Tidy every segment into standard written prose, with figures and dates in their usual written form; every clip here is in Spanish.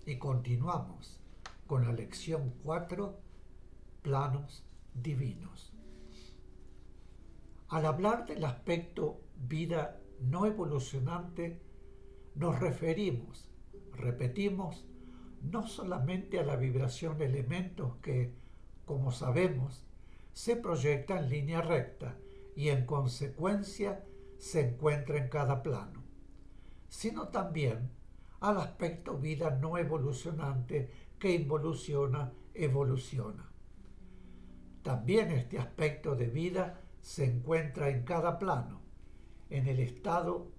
y continuamos con la lección 4, planos divinos. Al hablar del aspecto vida no evolucionante, nos repetimos, no solamente a la vibración de elementos que, como sabemos, se proyecta en línea recta y en consecuencia se encuentra en cada plano, sino también al aspecto vida no evolucionante que evoluciona. También este aspecto de vida se encuentra en cada plano, en el estado,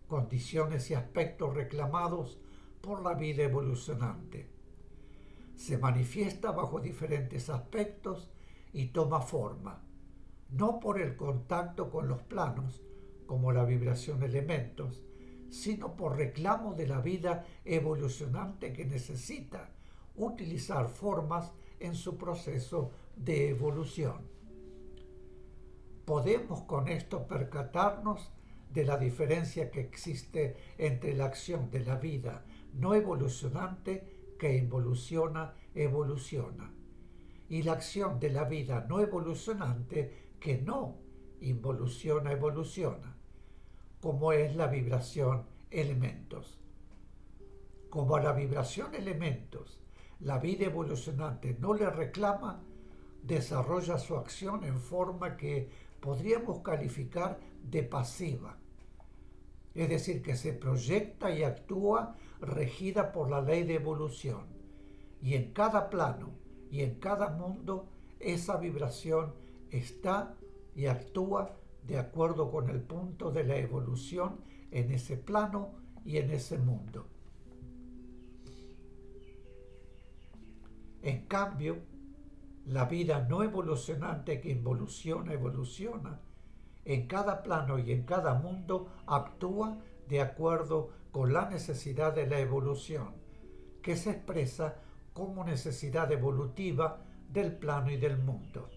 condiciones y aspectos reclamados por la vida evolucionante. Se manifiesta bajo diferentes aspectos y toma forma, no por el contacto con los planos, como la vibración de elementos, sino por reclamo de la vida evolucionante que necesita utilizar formas en su proceso de evolución. Podemos con esto percatarnos de la diferencia que existe entre la acción de la vida no evolucionante que evoluciona, y la acción de la vida no evolucionante que no evoluciona, como es la vibración elementos. Como a la vibración elementos la vida evolucionante no le reclama, desarrolla su acción en forma que podríamos calificar de pasiva, es decir, que se proyecta y actúa regida por la ley de evolución, y en cada plano y en cada mundo esa vibración está y actúa de acuerdo con el punto de la evolución en ese plano y en ese mundo. En cambio, la vida no evolucionante que evoluciona, en cada plano y en cada mundo actúa de acuerdo con la necesidad de la evolución, que se expresa como necesidad evolutiva del plano y del mundo.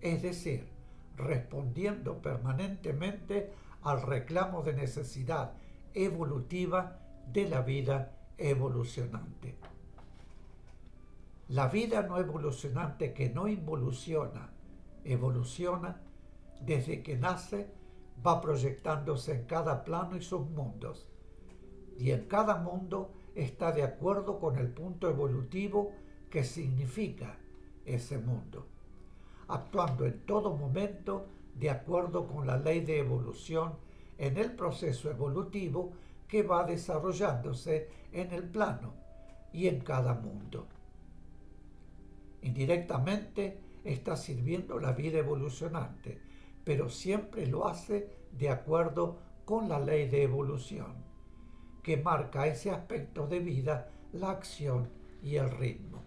Es decir, respondiendo permanentemente al reclamo de necesidad evolutiva de la vida evolucionante. La vida no evolucionante que no evoluciona, desde que nace, va proyectándose en cada plano y submundos, y en cada mundo está de acuerdo con el punto evolutivo que significa ese mundo, actuando en todo momento de acuerdo con la ley de evolución en el proceso evolutivo que va desarrollándose en el plano y en cada mundo. Indirectamente está sirviendo la vida evolucionante, pero siempre lo hace de acuerdo con la ley de evolución, que marca ese aspecto de vida, la acción y el ritmo.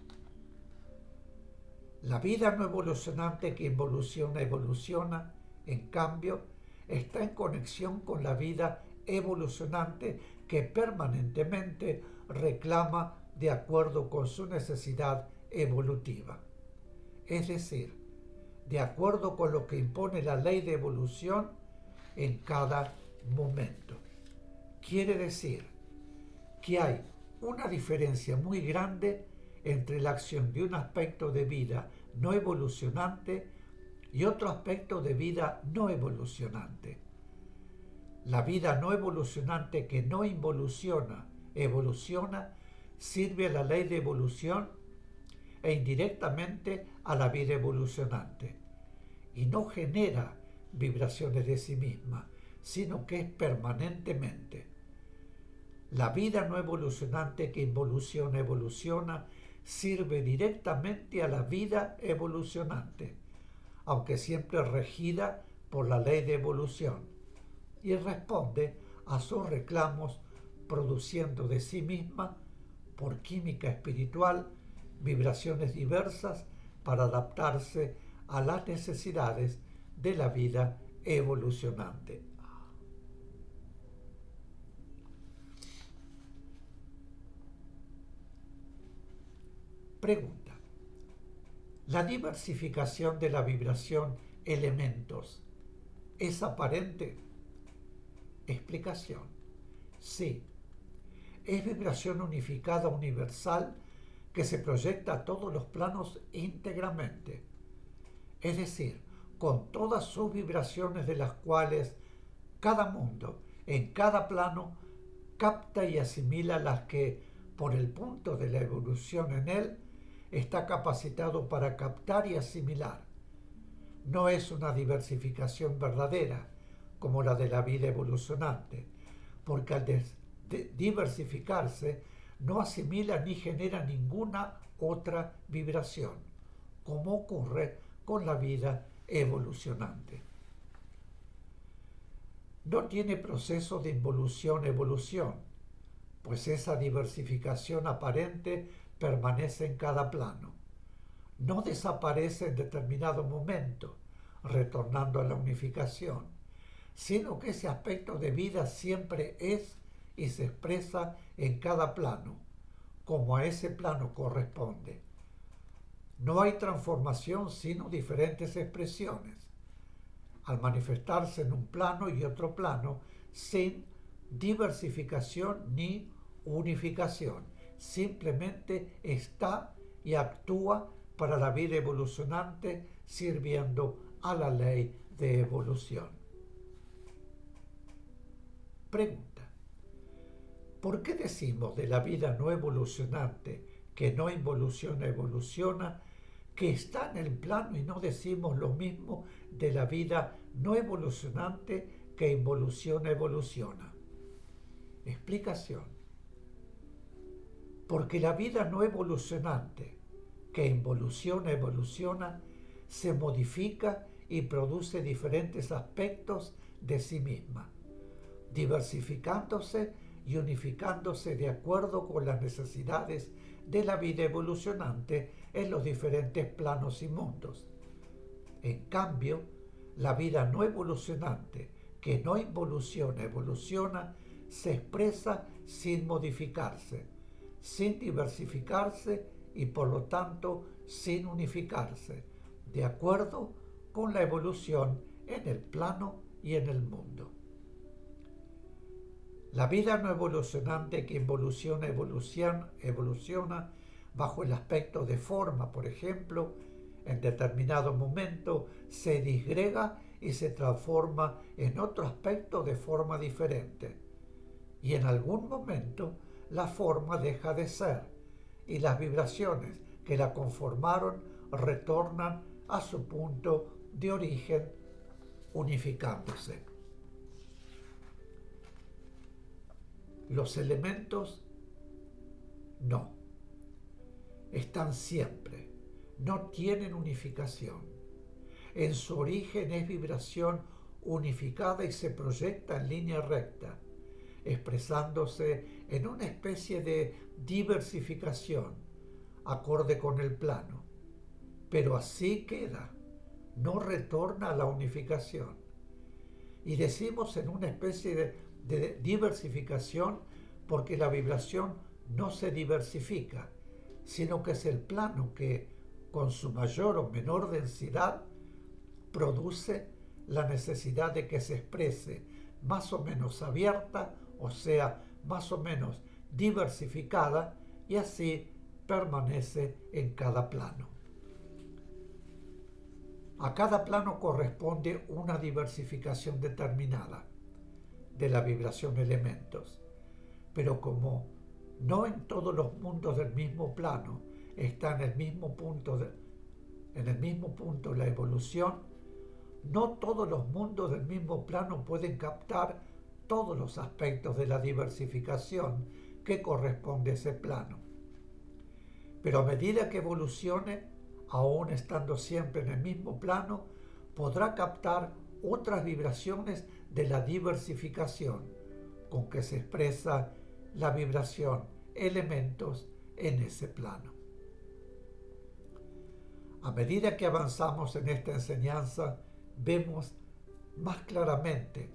La vida no evolucionante que evoluciona, en cambio, está en conexión con la vida evolucionante que permanentemente reclama de acuerdo con su necesidad evolutiva. Es decir, de acuerdo con lo que impone la ley de evolución en cada momento. Quiere decir que hay una diferencia muy grande entre la acción de un aspecto de vida no evolucionante y otro aspecto de vida no evolucionante. La vida no evolucionante que no evoluciona, sirve a la ley de evolución e indirectamente a la vida evolucionante, y no genera vibraciones de sí misma, sino que es permanentemente. La vida no evolucionante que evoluciona, sirve directamente a la vida evolucionante, aunque siempre regida por la ley de evolución, y responde a sus reclamos produciendo de sí misma, por química espiritual, vibraciones diversas para adaptarse a las necesidades de la vida evolucionante. Pregunta. ¿La diversificación de la vibración elementos es aparente? Explicación. Sí. es vibración unificada universal que se proyecta a todos los planos íntegramente, es decir, con todas sus vibraciones de las cuales cada mundo, en cada plano, capta y asimila las que, por el punto de la evolución en él, está capacitado para captar y asimilar. No es una diversificación verdadera, como la de la vida evolucionante, porque al diversificarse no asimila ni genera ninguna otra vibración, como ocurre con la vida evolucionante. No tiene proceso de involución-evolución, pues esa diversificación aparente permanece en cada plano. No desaparece en determinado momento, retornando a la unificación, sino que ese aspecto de vida siempre es y se expresa en cada plano, como a ese plano corresponde. No hay transformación sino diferentes expresiones, al manifestarse en un plano y otro plano, sin diversificación ni unificación. Simplemente está y actúa para la vida evolucionante, sirviendo a la ley de evolución. Pregunta: ¿por qué decimos de la vida no evolucionante que no involuciona, evoluciona, que está en el plano, y no decimos lo mismo de la vida no evolucionante que involuciona, evoluciona? Explicación: porque la vida no evolucionante que involuciona, evoluciona, se modifica y produce diferentes aspectos de sí misma, diversificándose y unificándose de acuerdo con las necesidades de la vida evolucionante en los diferentes planos y mundos. En cambio, la vida no evolucionante, que no involuciona, evoluciona, se expresa sin modificarse, sin diversificarse y por lo tanto sin unificarse, de acuerdo con la evolución en el plano y en el mundo. La vida no evolucionante que involuciona, evoluciona bajo el aspecto de forma, por ejemplo, en determinado momento se disgrega y se transforma en otro aspecto de forma diferente. Y en algún momento la forma deja de ser y las vibraciones que la conformaron retornan a su punto de origen, unificándose. Los elementos no. Están siempre. No tienen unificación. En su origen es vibración unificada y se proyecta en línea recta, expresándose en una especie de diversificación, acorde con el plano. Pero así queda, no retorna a la unificación. Y decimos en una especie de diversificación porque la vibración no se diversifica, sino que es el plano que, con su mayor o menor densidad, produce la necesidad de que se exprese más o menos abierta, o sea, más o menos diversificada, y así permanece en cada plano. A cada plano corresponde una diversificación determinada de la vibración elementos, pero como no en todos los mundos del mismo plano está en el mismo punto la evolución, no todos los mundos del mismo plano pueden captar todos los aspectos de la diversificación que corresponde a ese plano. Pero a medida que evolucione, aún estando siempre en el mismo plano, podrá captar otras vibraciones de la diversificación con que se expresa la vibración elementos en ese plano. A medida que avanzamos en esta enseñanza, vemos más claramente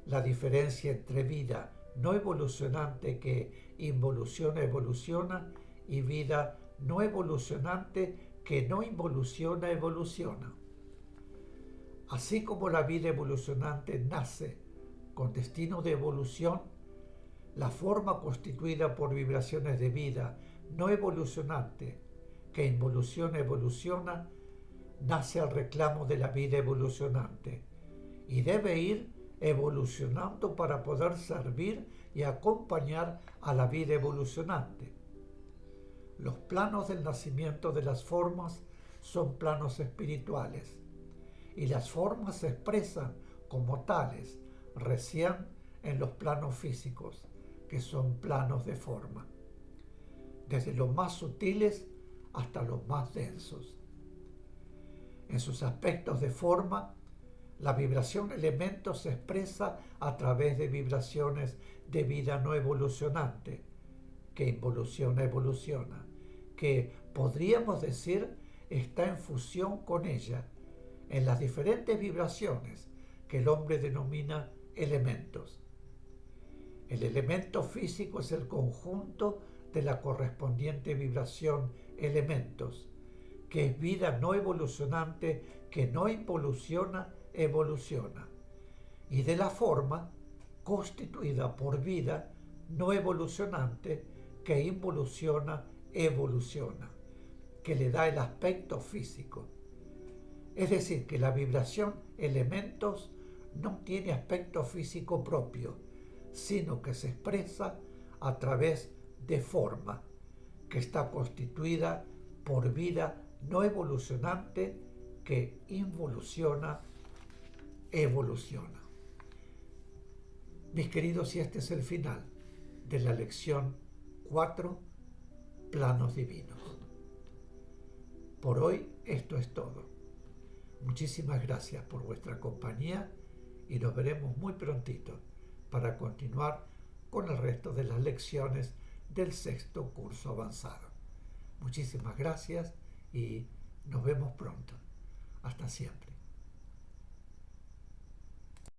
la diferencia entre vida no evolucionante que involuciona, evoluciona, y vida no evolucionante que no involuciona, evoluciona. Así como la vida evolucionante nace con destino de evolución, la forma constituida por vibraciones de vida no evolucionante, que evoluciona, nace al reclamo de la vida evolucionante y debe ir evolucionando para poder servir y acompañar a la vida evolucionante. Los planos del nacimiento de las formas son planos espirituales y las formas se expresan como tales recién en los planos físicos, que son planos de forma, desde los más sutiles hasta los más densos. En sus aspectos de forma, la vibración elemento se expresa a través de vibraciones de vida no evolucionante, que evoluciona, que podríamos decir está en fusión con ella, en las diferentes vibraciones que el hombre denomina elementos. El elemento físico es el conjunto de la correspondiente vibración elementos, que es vida no evolucionante, que no evoluciona, y de la forma constituida por vida no evolucionante, que evoluciona, que le da el aspecto físico. Es decir, que la vibración elementos no tiene aspecto físico propio, sino que se expresa a través de forma, que está constituida por vida no evolucionante, que evoluciona. Mis queridos, y este es el final de la lección 4, planos divinos. Por hoy esto es todo. Muchísimas gracias por vuestra compañía y nos veremos muy prontito para continuar con el resto de las lecciones del 6º curso avanzado. Muchísimas gracias y nos vemos pronto. Hasta siempre.